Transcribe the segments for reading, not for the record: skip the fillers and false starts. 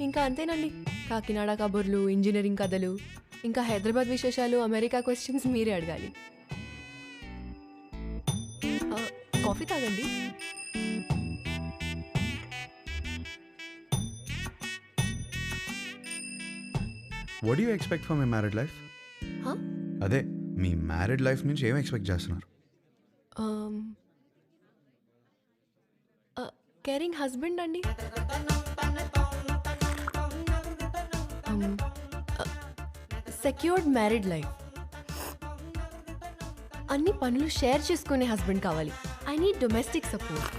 ఇంకా అంతేనండి. కాకినాడ కబుర్లు, ఇంజనీరింగ్ కథలు, ఇంకా హైదరాబాద్ విశేషాలు, అమెరికా క్వశ్చన్స్ మీరే అడగాలి. కాఫీ తాగండి. What do you expect for my married life? అదే మీ మ్యారీడ్ లైఫ్ నుంచి ఏం ఎక్స్పెక్ట్ చేస్తున్నారు? కేరింగ్ హస్బెండ్ అండి. Secured married life. అన్ని పనులు షేర్ చేసుకునే హస్బెండ్ కావాలి. I need domestic support.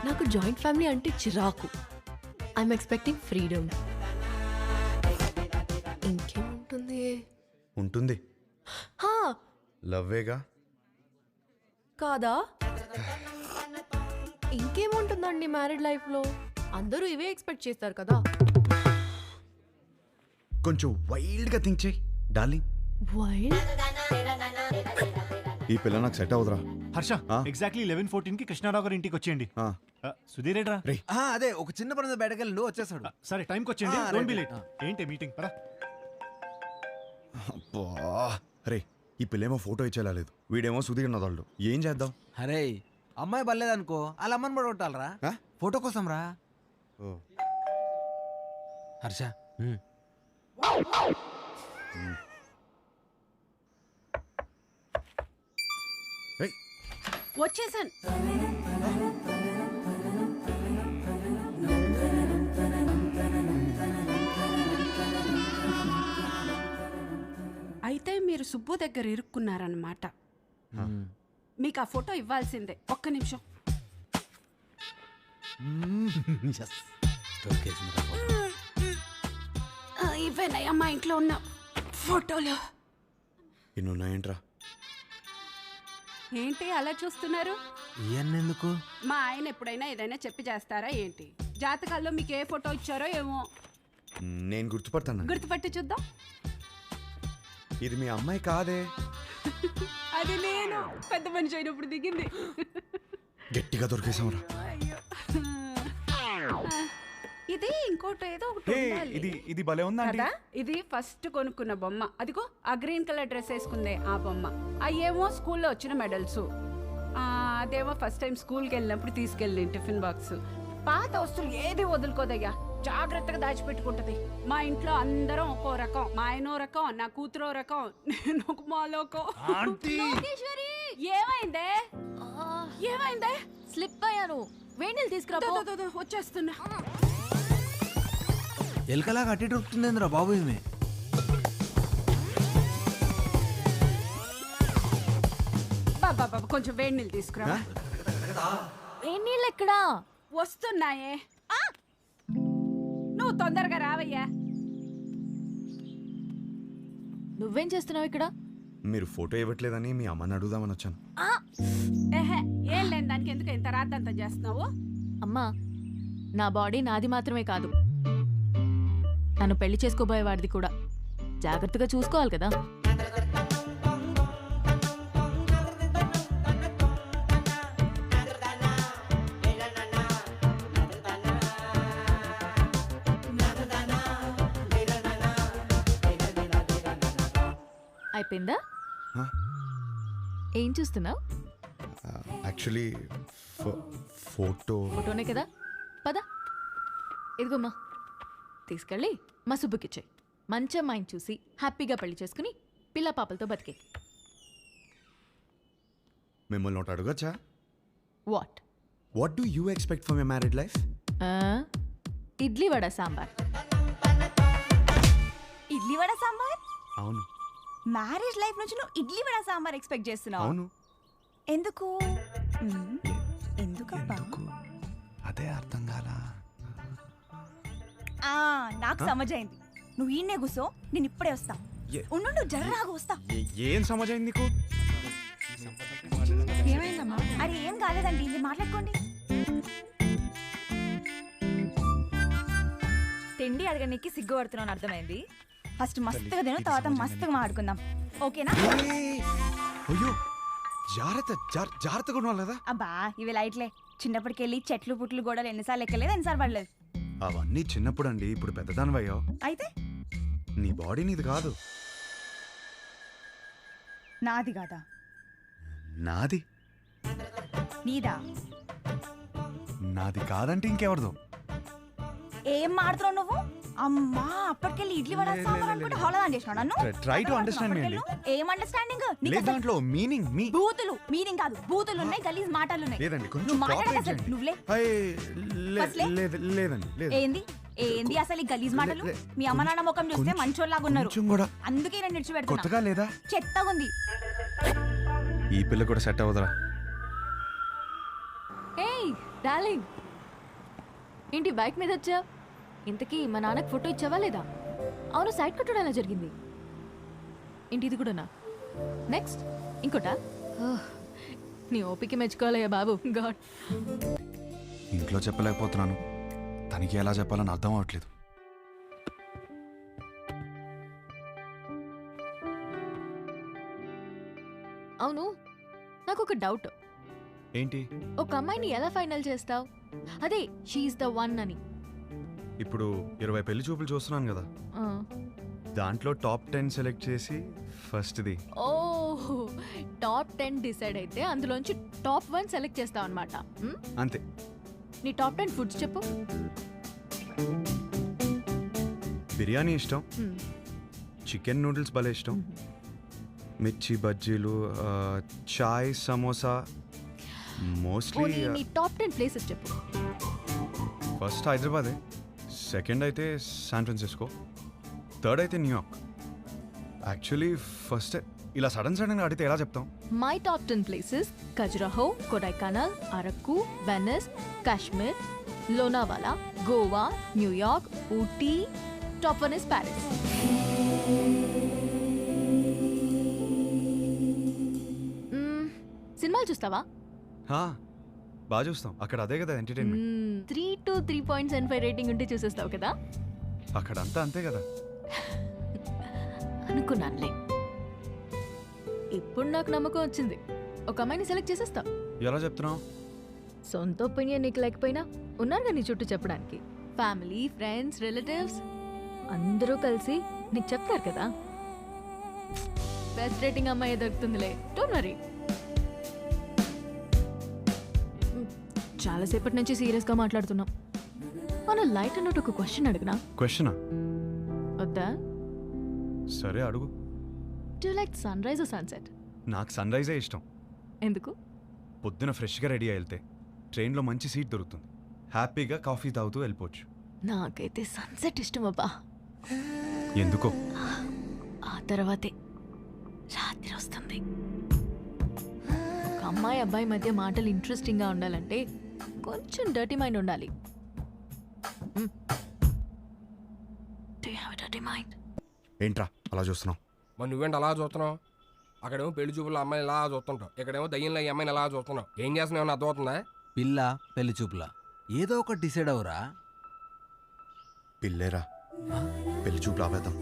నాకు జాయింట్ ఫ్యామిలీ అంటే చిరాకు. I'm expecting freedom. ఇంకేముంటుంది? ఉంటుంది, లవ్వేగా. కాదా? ఇంకేముంటుందండి మ్యారీడ్ లైఫ్లో? అందరూ ఇవే ఎక్స్పెక్ట్ చేస్తారు కదా. కొంచెం వైల్డ్గా థింక్ చేయి డార్లింగ్. వైల్డ్? ఈ పిల్ల నాకు సెట్ అవుతురా. హర్ష, ఎగ్జాక్ట్లీ 11:14 కి కృష్ణారావు గారి ఇంటికి వచ్చేయండి. సుధీర్ ఏడ్రా? అదే ఒక చిన్న పని బయటకెళ్ళి వచ్చేసాడు. సరే టైంకి వచ్చేయండి. Don't be late. ఏంటి మీటింగ్? పరా. అరే ఈ పిల్లేమో ఫోటో ఇచ్చేలా లేదు, వీడేమో సుధీర్ నదాళ్ళు. ఏం చేద్దాం? అరే అమ్మాయి బలేదనుకో వాళ్ళ అమ్మని పడగొట్టాలరా ఫోటో కోసం రా. హర్ష వచ్చేసాను. అయితే మీరు సుబ్బు దగ్గర ఇరుక్కున్నారన్నమాట. మీకు ఆ ఫోటో ఇవ్వాల్సిందే. ఒక్క నిమిషం. ఇవేనయ్యా మా ఇంట్లో ఉన్న ఫోటోలు. ఇన్నున్నాయంట్రా? ఏంటి అలా చూస్తున్నారు? ఎందుకు? మా ఆయన ఎప్పుడైనా ఏదైనా చెప్పి చేస్తారా ఏంటి? జాతకాల్లో మీకు ఏ ఫోటో ఇచ్చారో ఏమో. నేను గుర్తుపడతాను. గుర్తుపట్టి చూద్దాం. ఇది మీ అమ్మాయి కాదే. అది నేను పెద్ద మనిషి అయినప్పుడు దిగింది. గట్టిగా దొరికేసాంరా. ఇది ఇంకోటి ఏదో ఒకటి ఉండాలి. ఇది భలే ఉందా కదా? ఇది ఫస్ట్ కొనుక్కున్న బొమ్మ. అదిగో ఆ గ్రీన్ కలర్ డ్రెస్ వేసుకుందే ఆ బొమ్మ. అయ్యేమో స్కూల్లో వచ్చిన మెడల్స్. అదేమో ఫస్ట్ టైం స్కూల్కి వెళ్ళినప్పుడు తీసుకెళ్ళి టిఫిన్ బాక్స్. పాత వస్తువులు ఏది వదులుకోదయ్యా, జాగ్రత్తగా దాచిపెట్టుకుంటది. మా ఇంట్లో అందరం ఒక్కో రకం. మా ఆయనో రకం, నా కూతురో రకం, నేను ఒక మాలోకం. ఏమైందే? ఏమైందే? స్లిప్ అయ్యాను. వేణీలు తీసుకురా. వచ్చేస్తున్నా. ఎలకలా కట్టి దొరుకుతుందిరా బాబు. ఈమె బాబా కొంచెం వేడి నీళ్ళు తీసుకురా. వేడి నీళ్ళు ఎక్కడా? వస్తున్నాయే. నువ్వు తొందరగా రావయ్యా. నువ్వేం చేస్తున్నావు ఇక్కడ? మీరు ఫోటో ఇవ్వట్లేదని మీ అమ్మని అడుగుదామని వచ్చాను. ఏం లేని దానికి ఎందుకు ఇంత రాద్దంతా చేస్తున్నావు? అమ్మా, నా బాడీ నాది మాత్రమే కాదు, నన్ను పెళ్లి చేసుకోబోయేవాడిది కూడా. జాగ్రత్తగా చూసుకోవాలి కదా. అయిపోయిందా? ఏం చూస్తున్నావు? యాక్చువల్లీ ఫోటోనే కదా. పద, ఇదిగోమ్మా, తీసుకెళ్ళి మా సుబ్బుకిచ్చాయి. మంచి అమ్మాయిని చూసి హ్యాపీగా పెళ్లి చేసుకుని పిల్ల పాపలతో బతికే. మిమ్మల్ని ఒకటి అడగచ్చా? What do you expect for my married life? Idli vada sambar. Idli vada sambar? అవును. మ్యారేజ్ లైఫ్ నుంచి నువ్వు ఇడ్లీ వడ సాంబార్ ఎక్స్పెక్ట్ చేస్తున్నావు? అవును. ఎందుకు? ఎందుకబ్బా? అదే అర్థం కాలా. నాకు సమజైంది. నువ్వు ఈయనే కూసో, నేను ఇప్పుడే వస్తా. ఉండు, జర్రాగా వస్తా. ఏం సమజైంది నీకు? ఏమైందమ్మా? అరే ఏం కాలేదండి, ఇది మాట్లాడుకోండి. తిండి అడగడానికి సిగ్గుపడుతున్నాను, అర్థమైంది. ఫస్ట్ మస్తుగా తిను, తర్వాత మస్తుగా మాట్లాడుకుందాం, ఓకేనా? అయ్యో జాగ్రత్తగా ఉండాలి కదా. అబ్బా ఇవి లైట్లే. చిన్నప్పటికెళ్ళి చెట్లు పుట్లు గోడలు ఎన్నిసార్లు ఎక్కలేదు, ఎన్నిసార్లు పడలేదు. అవన్నీ చిన్నప్పుడు అండి, ఇప్పుడు పెద్దదానివయ్యో. అయితే నీ బాడీ నీది కాదు. నాది కాదా? నాది. నీదా? నాది కాదంటే ఇంకెవరిదో. ఏం మాడుతున్నావు నువ్వు? అమ్మా అప్పటికెళ్ళి ఇడ్లీ వడ సాంబార్ అనుకుంటే హోలదాన్ చేసినావు నన్ను. Try to understand me అండి. ఏం అండర్స్టాండింగ్? లేదు దాంట్లో మీనింగ్ మీ బూతులు మీనింగ్ కాదు, బూతులు ఉన్నాయి, గలీజ్ మాటలు ఉన్నాయి. లేదండి కొంచెం నువ్వు మాట్లాడక cooperate అసలు చేయండి. నువ్వులే. అయ్, లేదండి లేదు. ఏంది ఏంది అసలు ఈ గలీజ్ మాటలు? మీ అమ్మ నాన్న ముఖం చూస్తే కొంచెం- మంచోళ్ళలాగా ఉన్నారు. కొంచెం కూడా అందుకే నేను నిడిచిపెడుతున్నా. కొత్తగా లేదా? చెత్తగా ఉంది. ఈ పిల్ల కూడా సెట్ అవ్వదురా. ఏయ్ డార్లింగ్, ఏంటి బైక్ మీద వచ్చా? ఇంతకీ మా నాన్నకి ఫోటో ఇచ్చావా లేదా? అవును, సైడ్ కట్టడం ఎలా జరిగింది? ఏంటి ఇది కూడానా? నెక్స్ట్ ఇంకోటా? ఓహ్, నీ ఓపిక మెచ్చుకోవాలయ్యా బాబు. గాడ్. ఇంట్లో చెప్పలేకపోతున్నాను, తనకి ఎలా చెప్పాలని అర్థం అవ్వట్లేదు. అవును, నాకు ఒక డౌట్. ఏంటి? ఒక అమ్మాయిని ఎలా ఫైనల్ చేస్తావు? అదే షీఈస్ ద వన్ అని. ఇప్పుడు 20 పెళ్లి చూపులు చూస్తున్నాను కదా, ఆ. దాంట్లో టాప్ 10 సెలెక్ట్ చేసి ఫస్ట్ది. ఓ, టాప్ 10 డిసైడ్ అయితే అందులోంచి టాప్ 1 సెలెక్ట్ చేస్తావు అనమాట. అంతే. నీ టాప్ 10 ఫుడ్స్ చెప్పు. బిర్యానీ ఇష్టం, మ్మ్. చికెన్ నూడిల్స్ భలే ఇష్టం, మిర్చి బజ్జీలు, చాయ్, సమోసా. మోస్ట్లీ పోనీ నీ టాప్ 10 ప్లేసెస్ చెప్పు. ఫస్ట్ హైదరాబాదే, సెకండ్ అయితే శాన్ ఫ్రాన్సిస్కో, థర్డ్ అయితే న్యూయార్క్. యాక్చువల్లీ ఫస్ట్ ఇలా సడన్గా అడిగితే ఎలా చెప్తాం? My top 10 places: Khajuraho, Kodaikanal, Araku, Venus, Kashmir, Lonavala, Goa, New York, Ooty. Top 1 is Paris. సినిమాలు చూస్తావా? బాగా చూస్తాం, అక్కడ అదే కదా ఎంటర్టైన్మెంట్. 3 to 3.75 రేటింగ్ ఉంటే చూసేస్తావు కదా. అక్కడ అంతా అంతే కదా. అనుకున్నానులే. ఇప్పుడు నాకు నమ్మకం వచ్చింది, ఒక అమ్మాయిని సెలెక్ట్ చేసేస్తావు. ఎలా చెప్తున్నావు? సొంత ఒపీనియన్ నీకు లేకపోయినా ఉన్నారుగా నీ చుట్టూ చెప్పడానికి. ఫ్యామిలీ, ఫ్రెండ్స్, రిలేటివ్స్ అందరూ కలిసి నీకు చెప్తారు కదా. బెస్ట్ రేటింగ్ అమ్మాయి దొరుకుతుందిలే, డోంట్ వరీ. చాలాసేపటి నుంచి సీరియస్గా మాట్లాడుతున్నాం. మన లైట్ అన్నట్టు ఒక క్వశ్చన్ అడిగినా? క్వశ్చనా? వద్దా? సరే అడుగు. Do like sunrise or sunset? నాకు సన్ రైజే ఇష్టం. ఎందుకు? పొద్దున ఫ్రెష్గా రెడీ అయి వెళ్తే ట్రైన్లో మంచి సీట్ దొరుకుతుంది, హ్యాపీగా కాఫీ తాగుతూ వెళ్ళిపోవచ్చు. నాకైతే సన్సెట్ ఇష్టం అబ్బా. ఎందుకో? ఆ తర్వాతే రాత్రి వస్తుంది. ఒక అమ్మాయి అబ్బాయి మధ్య మాటలు ఇంట్రెస్టింగ్గా ఉండాలంటే కొంచెం డర్టీ మైండ్ ఉండాలి. Do you have a dirty mind? ఏంట్రా అలా చూస్తున్నావు? మరి నువ్వేంటి అలా చూస్తున్నావు? అక్కడేమో పెళ్లి చూపుల అమ్మాయిని ఎలా చూస్తుంటావు, ఇక్కడేమో దయ్యంలో ఈ అమ్మాయిని ఎలా చూస్తున్నావు. ఏం చేస్తున్నావు అర్థం అవుతుందా? పిల్ల పెళ్లి చూపులా ఏదో ఒకటి డిసైడ్ అవరా. పిల్లేరా, పెళ్లి చూపులు ఆపేద్దాం.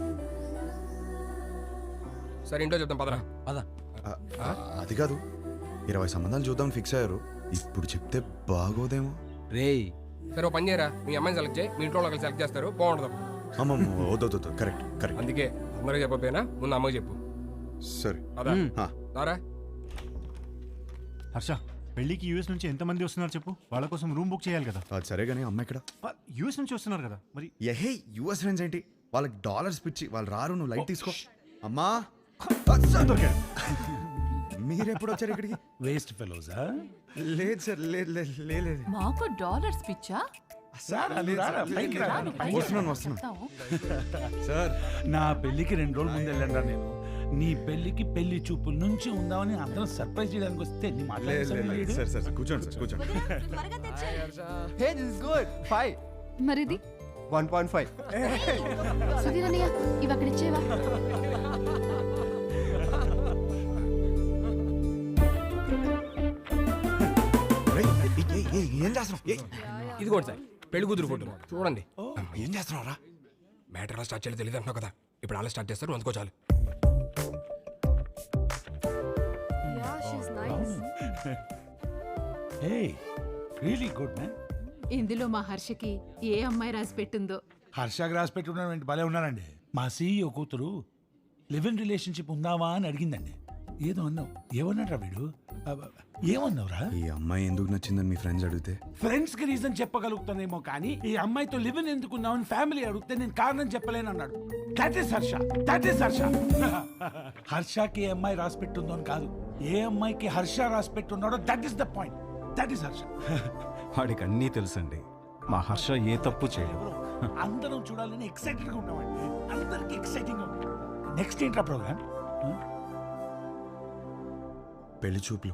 సరే ఇంట్లో చెప్తాం పదరా. పద. అది కాదు, 20 సంబంధాలు చూద్దాం ఫిక్స్ అయ్యారు, ఇప్పుడు చెప్తే బాగోదేమో. రేయ్ సరే ఓ పని చేయరా, మీ అమ్మాయిని సెలెక్ట్ చేయి, మీ ఇంట్లో వాళ్ళు సెలెక్ట్ చేస్తారు, బాగుంటుంది. అమ్మమ్మ వద్దు, కరెక్ట్. అందుకే అందరూ చెప్పకపోయినా ముందు అమ్మకి చెప్పు. సరే అదా దారా. హర్ష, పెళ్ళికి యూఎస్ నుంచి ఎంతమంది వస్తున్నారు చెప్పు, వాళ్ళ కోసం రూమ్ బుక్ చేయాలి కదా. అది సరే కానీ అమ్మ ఇక్కడ. యూఎస్ నుంచి వస్తున్నారు కదా మరి. ఎహే యుఎస్ ఫ్రెండ్స్ ఏంటి, వాళ్ళకి డాలర్స్ పిచ్చి, వాళ్ళు రారు, నువ్వు లైట్ తీసుకో. అమ్మా మీరెప్పుడు వచ్చారు ఇక్కడికి? వేస్ట్ ఫెలోజా? లేదు సార్, లేదు. మాకు డాలర్స్ పిచ్చా? వస్తున్నాను సార్. నా పెళ్లికి 2 రోజుల ముందు వెళ్ళండి నేను. నీ పెళ్లికి పెళ్లి చూపుల నుంచి ఉందామని అందరం సర్ప్రైజ్ చేయడానికి వస్తే నీ మాట్లాడలేదు. సార్ కూర్చోండి. త్వరగా తెచ్చేయ్. మరిది 1.5. సుధీర్ అన్నయ్య, ఇవి అక్కడ ఇచ్చేవా? ఏం చేస్తున్నావు? ఇదిగోండి సార్ పెళ్లి కూతురు ఫోటో చూడండి. ఏం చేస్తున్నావురా? మ్యాటర్ ఎలా స్టార్ట్ చేయాలో తెలియదు అంటున్నావు కదా, ఇప్పుడు అలా స్టార్ట్ చేస్తారు, అందుకో చాలు. Hey really good man. ఇందులో మా హర్షకి ఏ అమ్మాయి రాసి పెట్టిందో. హర్షాకి రాసి పెట్టుకున్నాడు భలే ఉన్నారండి. మా సీఈఓ కూతురు లివ్ ఇన్ రిలేషన్షిప్ ఉందావా అని అడిగిందండి. ఏదో అన్నావు. ఏమన్నాడ్రా వీడు? ఏమన్నావురా? ఈ అమ్మాయి ఎందుకు నచ్చిందని మీ ఫ్రెండ్స్ అడిగితే ఫ్రెండ్స్ కి రీజన్ చెప్పగలుగుతానేమో కానీ ఈ అమ్మాయితో లివ్ ఇన్ ఎందుకు ఉన్నావని ఫ్యామిలీ అడిగితే నేను కారణం చెప్పలేను అన్నాడు. That is Harsha, that is Harsha. హర్షకి ఏ అమ్మాయి రాసి పెట్టుందో అని కాదు, ఏ అమ్మాయికి హర్ష రాసి పెట్టున్నాడో that is the point. That is Harsha. వాడికి అన్నీ తెలుసండి. మా హర్ష ఏ తప్పు చేయదు. అందరం చూడాలని ఎక్సైటెడ్ గా ఉన్నామండి. అందరికి ఎక్సైటింగ్ గా ఉంది. నెక్స్ట్ ఏంట్రా ప్రోగ్రామ్? పెళ్లి చూపులు.